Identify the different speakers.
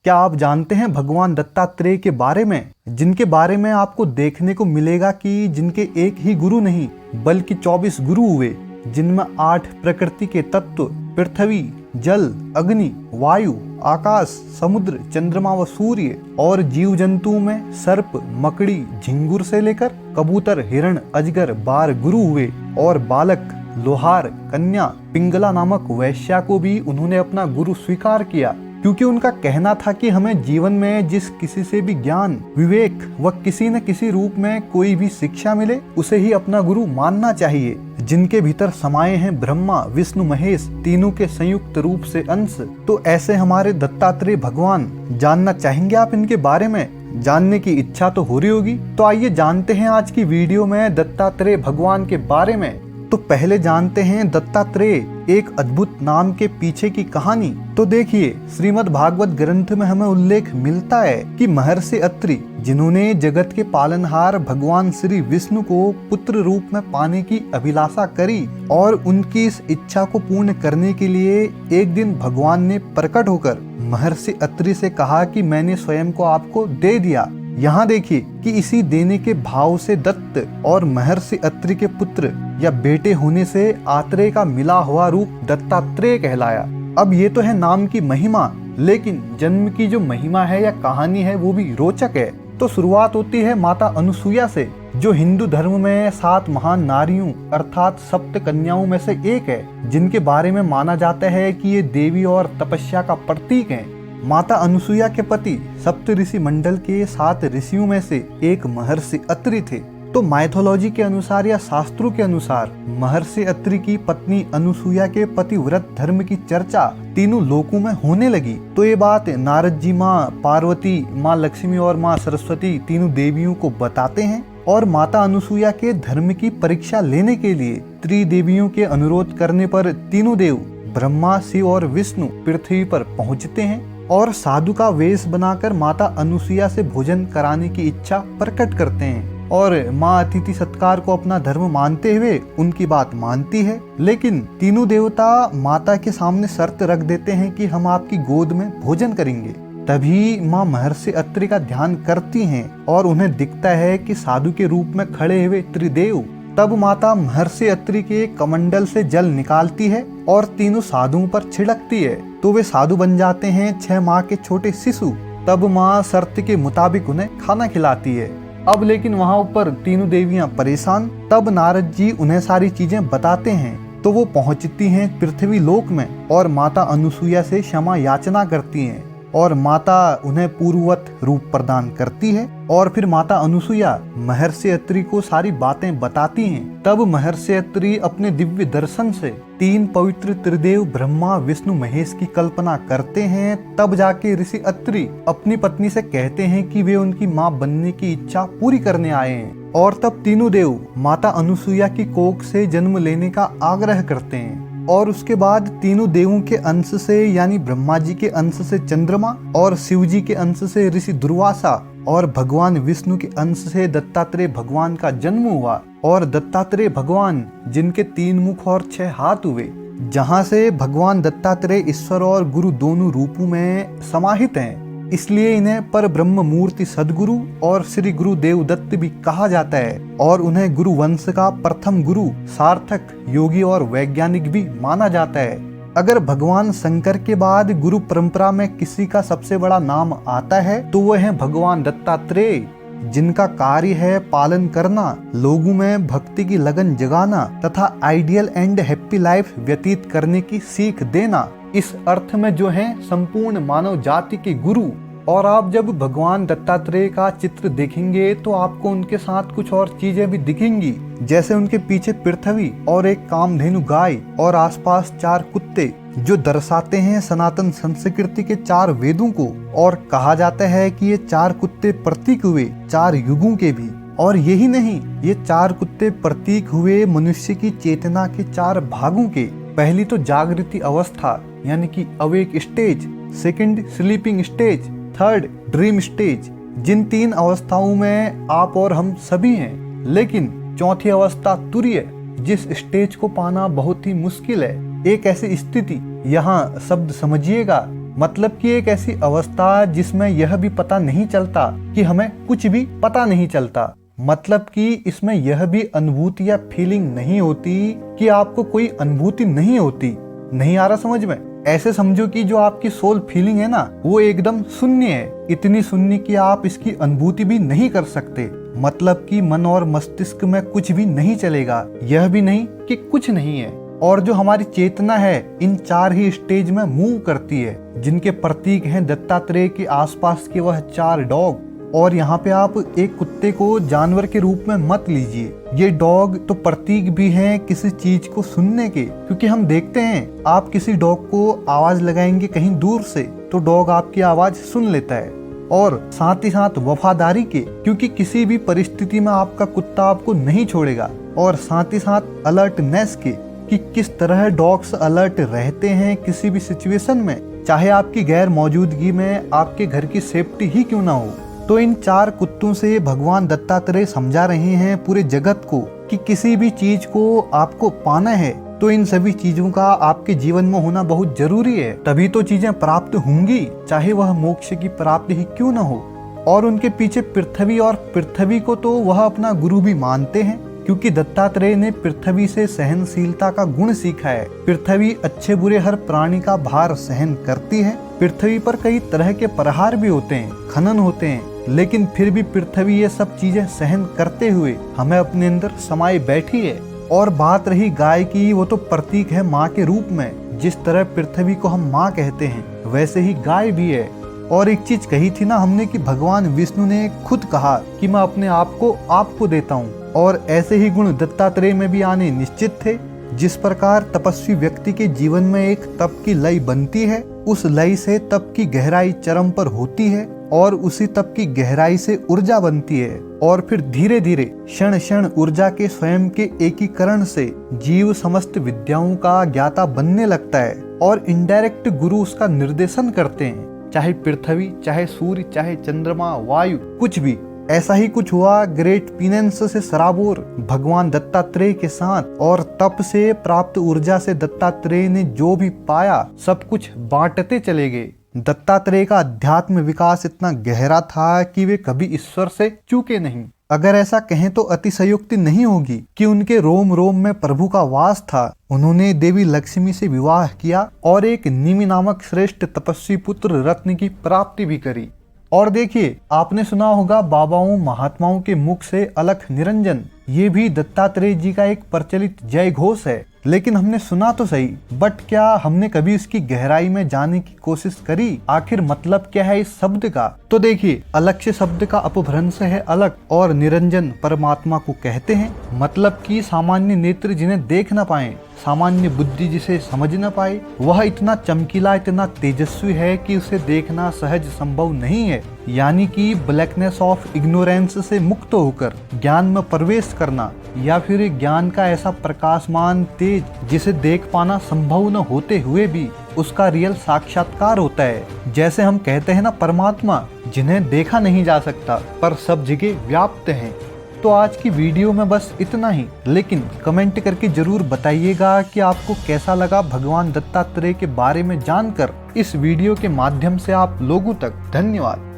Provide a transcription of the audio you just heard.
Speaker 1: क्या आप जानते हैं भगवान दत्तात्रेय के बारे में, जिनके बारे में आपको देखने को मिलेगा कि जिनके एक ही गुरु नहीं बल्कि 24 गुरु हुए, जिनमें 8 प्रकृति के तत्व पृथ्वी, जल, अग्नि, वायु, आकाश, समुद्र, चंद्रमा व सूर्य और जीव जंतु में सर्प, मकड़ी, झिंगुर से लेकर कबूतर, हिरण, अजगर, बार गुरु हुए और बालक, लोहार, कन्या, पिंगला नामक वैश्या को भी उन्होंने अपना गुरु स्वीकार किया, क्योंकि उनका कहना था कि हमें जीवन में जिस किसी से भी ज्ञान, विवेक व किसी न किसी रूप में कोई भी शिक्षा मिले उसे ही अपना गुरु मानना चाहिए, जिनके भीतर समाये हैं ब्रह्मा, विष्णु, महेश तीनों के संयुक्त रूप से अंश। तो ऐसे हमारे दत्तात्रेय भगवान, जानना चाहेंगे आप इनके बारे में? जानने की इच्छा तो हो रही होगी, तो आइए जानते हैं आज की वीडियो में दत्तात्रेय भगवान के बारे में। तो पहले जानते हैं दत्तात्रेय एक अद्भुत नाम के पीछे की कहानी। तो देखिए, श्रीमद् भागवत ग्रंथ में हमें उल्लेख मिलता है कि महर्षि अत्रि, जिन्होंने जगत के पालनहार भगवान श्री विष्णु को पुत्र रूप में पाने की अभिलाषा करी और उनकी इस इच्छा को पूर्ण करने के लिए एक दिन भगवान ने प्रकट होकर महर्षि अत्रि से कहा कि मैंने स्वयं को आपको दे दिया। यहाँ देखिए कि इसी देने के भाव से दत्त और महर्षि अत्रि के पुत्र या बेटे होने से आत्रेय का मिला हुआ रूप दत्तात्रेय कहलाया। अब ये तो है नाम की महिमा, लेकिन जन्म की जो महिमा है या कहानी है वो भी रोचक है। तो शुरुआत होती है माता अनुसुईया से, जो हिंदू धर्म में 7 महान नारियों अर्थात सप्त कन्याओं में से एक है, जिनके बारे में माना जाता है कि ये देवी और तपस्या का प्रतीक है। माता अनुसुईया के पति सप्त ऋषि मंडल के 7 ऋषियों में से एक महर्षि अत्रि थे। तो माइथोलॉजी के अनुसार या शास्त्रों के अनुसार महर्षि अत्रि की पत्नी अनुसुईया के पतिव्रत धर्म की चर्चा तीनों लोकों में होने लगी। तो ये बात नारद जी माँ पार्वती, माँ लक्ष्मी और माँ सरस्वती तीनों देवियों को बताते हैं और माता अनुसुईया के धर्म की परीक्षा लेने के लिए त्रिदेवियों के अनुरोध करने पर तीनों देव ब्रह्मा, शिव और विष्णु पृथ्वी पर पहुँचते हैं और साधु का वेश बनाकर माता अनुसुईया से भोजन कराने की इच्छा प्रकट करते हैं और माँ अतिथि सत्कार को अपना धर्म मानते हुए उनकी बात मानती है। लेकिन तीनों देवता माता के सामने शर्त रख देते हैं कि हम आपकी गोद में भोजन करेंगे। तभी माँ महर्षि अत्रि का ध्यान करती हैं और उन्हें दिखता है कि साधु के रूप में खड़े हुए त्रिदेव। तब माता महर्षि अत्रि के कमंडल से जल निकालती है और तीनों साधुओं पर छिड़कती है, तो वे साधु बन जाते हैं 6 माह के छोटे शिशु। तब माँ शर्त के मुताबिक उन्हें खाना खिलाती है। अब लेकिन वहाँ ऊपर तीनों देवियाँ परेशान। तब नारद जी उन्हें सारी चीजें बताते हैं, तो वो पहुँचती हैं पृथ्वी लोक में और माता अनुसुईया से क्षमा याचना करती हैं और माता उन्हें पूर्ववत रूप प्रदान करती है। और फिर माता अनुसुईया महर्षि अत्रि को सारी बातें बताती हैं। तब महर्षि अत्रि अपने दिव्य दर्शन से 3 पवित्र त्रिदेव ब्रह्मा, विष्णु, महेश की कल्पना करते हैं। तब जाके ऋषि अत्रि अपनी पत्नी से कहते हैं कि वे उनकी माँ बनने की इच्छा पूरी करने आए हैं और तब तीनों देव माता अनुसुईया की कोख से जन्म लेने का आग्रह करते हैं। और उसके बाद तीनों देवों के अंश से यानी ब्रह्मा जी के अंश से चंद्रमा और शिव जी के अंश से ऋषि दुर्वासा और भगवान विष्णु के अंश से दत्तात्रेय भगवान का जन्म हुआ। और दत्तात्रेय भगवान, जिनके 3 मुख और 6 हाथ हुए, जहाँ से भगवान दत्तात्रेय ईश्वर और गुरु दोनों रूपों में समाहित हैं, इसलिए इन्हें पर ब्रह्म मूर्ति सदगुरु और श्री गुरु देवदत्त भी कहा जाता है और उन्हें गुरु वंश का प्रथम गुरु, सार्थक, योगी और वैज्ञानिक भी माना जाता है। अगर भगवान शंकर के बाद गुरु परंपरा में किसी का सबसे बड़ा नाम आता है तो वह है भगवान दत्तात्रेय, जिनका कार्य है पालन करना, लोगों में भक्ति की लगन जगाना तथा आइडियल एंड हैप्पी लाइफ व्यतीत करने की सीख देना। इस अर्थ में जो है संपूर्ण मानव जाति के गुरु। और आप जब भगवान दत्तात्रेय का चित्र देखेंगे तो आपको उनके साथ कुछ और चीजें भी दिखेंगी, जैसे उनके पीछे पृथ्वी और एक कामधेनु गाय और आसपास 4 कुत्ते, जो दर्शाते हैं सनातन संस्कृति के 4 वेदों को। और कहा जाता है कि ये 4 कुत्ते प्रतीक हुए 4 युगों के भी। और यही नहीं, ये 4 कुत्ते प्रतीक हुए मनुष्य की चेतना के 4 भागों के। पहली तो जागृति अवस्था यानी कि awake stage, second sleeping stage, third dream stage, जिन 3 अवस्थाओं में आप और हम सभी हैं। लेकिन चौथी अवस्था तुरीय, जिस स्टेज को पाना बहुत ही मुश्किल है। एक ऐसी स्थिति, यहाँ शब्द समझिएगा, मतलब कि एक ऐसी अवस्था जिसमें यह भी पता नहीं चलता कि हमें कुछ भी पता नहीं चलता। मतलब कि इसमें यह भी अनुभूति या फीलिंग नहीं होती कि आपको कोई अनुभूति नहीं होती। नहीं आ रहा समझ में? ऐसे समझो कि जो आपकी सोल फीलिंग है ना, वो एकदम शून्य है, इतनी शून्य कि आप इसकी अनुभूति भी नहीं कर सकते। मतलब कि मन और मस्तिष्क में कुछ भी नहीं चलेगा, यह भी नहीं कि कुछ नहीं है। और जो हमारी चेतना है इन 4 ही स्टेज में मूव करती है, जिनके प्रतीक हैं दत्तात्रेय के आसपास के वह 4 डॉग। और यहाँ पे आप एक कुत्ते को जानवर के रूप में मत लीजिए, ये डॉग तो प्रतीक भी हैं किसी चीज को सुनने के। क्योंकि हम देखते हैं आप किसी डॉग को आवाज लगाएंगे कहीं दूर से तो डॉग आपकी आवाज सुन लेता है। और साथ ही साथ वफादारी के, क्योंकि किसी भी परिस्थिति में आपका कुत्ता आपको नहीं छोड़ेगा। और साथ ही साथ अलर्टनेस के, कि किस तरह डॉग्स अलर्ट रहते हैं किसी भी सिचुएशन में, चाहे आपकी गैर मौजूदगी में आपके घर की सेफ्टी ही क्यों ना हो। तो इन 4 कुत्तों से भगवान दत्तात्रेय समझा रहे हैं पूरे जगत को कि किसी भी चीज को आपको पाना है तो इन सभी चीजों का आपके जीवन में होना बहुत जरूरी है, तभी तो चीजें प्राप्त होंगी, चाहे वह मोक्ष की प्राप्ति ही क्यों न हो। और उनके पीछे पृथ्वी, और पृथ्वी को तो वह अपना गुरु भी मानते हैं, क्योंकि दत्तात्रेय ने पृथ्वी से सहनशीलता का गुण सीखा है। पृथ्वी अच्छे बुरे हर प्राणी का भार सहन करती है। पृथ्वी पर कई तरह के प्रहार भी होते हैं, खनन होते हैं, लेकिन फिर भी पृथ्वी ये सब चीजें सहन करते हुए हमें अपने अंदर समाये बैठी है। और बात रही गाय की, वो तो प्रतीक है माँ के रूप में। जिस तरह पृथ्वी को हम माँ कहते हैं वैसे ही गाय भी है। और एक चीज कही थी ना हमने कि भगवान विष्णु ने खुद कहा कि मैं अपने आप को आपको देता हूँ, और ऐसे ही गुण दत्तात्रेय में भी आने निश्चित थे। जिस प्रकार तपस्वी व्यक्ति के जीवन में एक तप की लय बनती है, उस लय से तप की गहराई चरम पर होती है, और उसी तप की गहराई से ऊर्जा बनती है। और फिर धीरे धीरे क्षण क्षण ऊर्जा के स्वयं के एकीकरण से जीव समस्त विद्याओं का ज्ञाता बनने लगता है, और इनडायरेक्ट गुरु उसका निर्देशन करते हैं, चाहे पृथ्वी, चाहे सूर्य, चाहे चंद्रमा, वायु, कुछ भी। ऐसा ही कुछ हुआ ग्रेट पीनेंस से सराबोर भगवान दत्तात्रेय के साथ। और तप से प्राप्त ऊर्जा से दत्तात्रेय ने जो भी पाया सब कुछ बांटते चले गए। दत्तात्रेय का अध्यात्म विकास इतना गहरा था कि वे कभी ईश्वर से चूके नहीं। अगर ऐसा कहें तो अतिशयोक्ति नहीं होगी कि उनके रोम रोम में प्रभु का वास था। उन्होंने देवी लक्ष्मी से विवाह किया और एक निमि नामक श्रेष्ठ तपस्वी पुत्र रत्न की प्राप्ति भी करी। और देखिए, आपने सुना होगा बाबाओं महात्माओं के मुख से अलख निरंजन, ये भी दत्तात्रेय जी का एक प्रचलित जय घोष है। लेकिन हमने सुना तो सही, बट क्या हमने कभी इसकी गहराई में जाने की कोशिश करी? आखिर मतलब क्या है इस शब्द का? तो देखिए, अलक्ष्य शब्द का अपभ्रंश है अलग, और निरंजन परमात्मा को कहते हैं। मतलब कि सामान्य नेत्र जिन्हें देख न पाए, सामान्य बुद्धि जिसे समझ न पाए, वह इतना चमकीला, इतना तेजस्वी है कि उसे देखना सहज संभव नहीं है। यानी कि ब्लैकनेस ऑफ इग्नोरेंस से मुक्त होकर ज्ञान में प्रवेश करना, या फिर ज्ञान का ऐसा प्रकाशमान तेज जिसे देख पाना संभव न होते हुए भी उसका रियल साक्षात्कार होता है। जैसे हम कहते हैं ना, परमात्मा जिन्हें देखा नहीं जा सकता पर सब जगह व्याप्त हैं। तो आज की वीडियो में बस इतना ही, लेकिन कमेंट करके जरूर बताइएगा कि आपको कैसा लगा भगवान दत्तात्रेय के बारे में जानकर इस वीडियो के माध्यम से आप लोगों तक। धन्यवाद।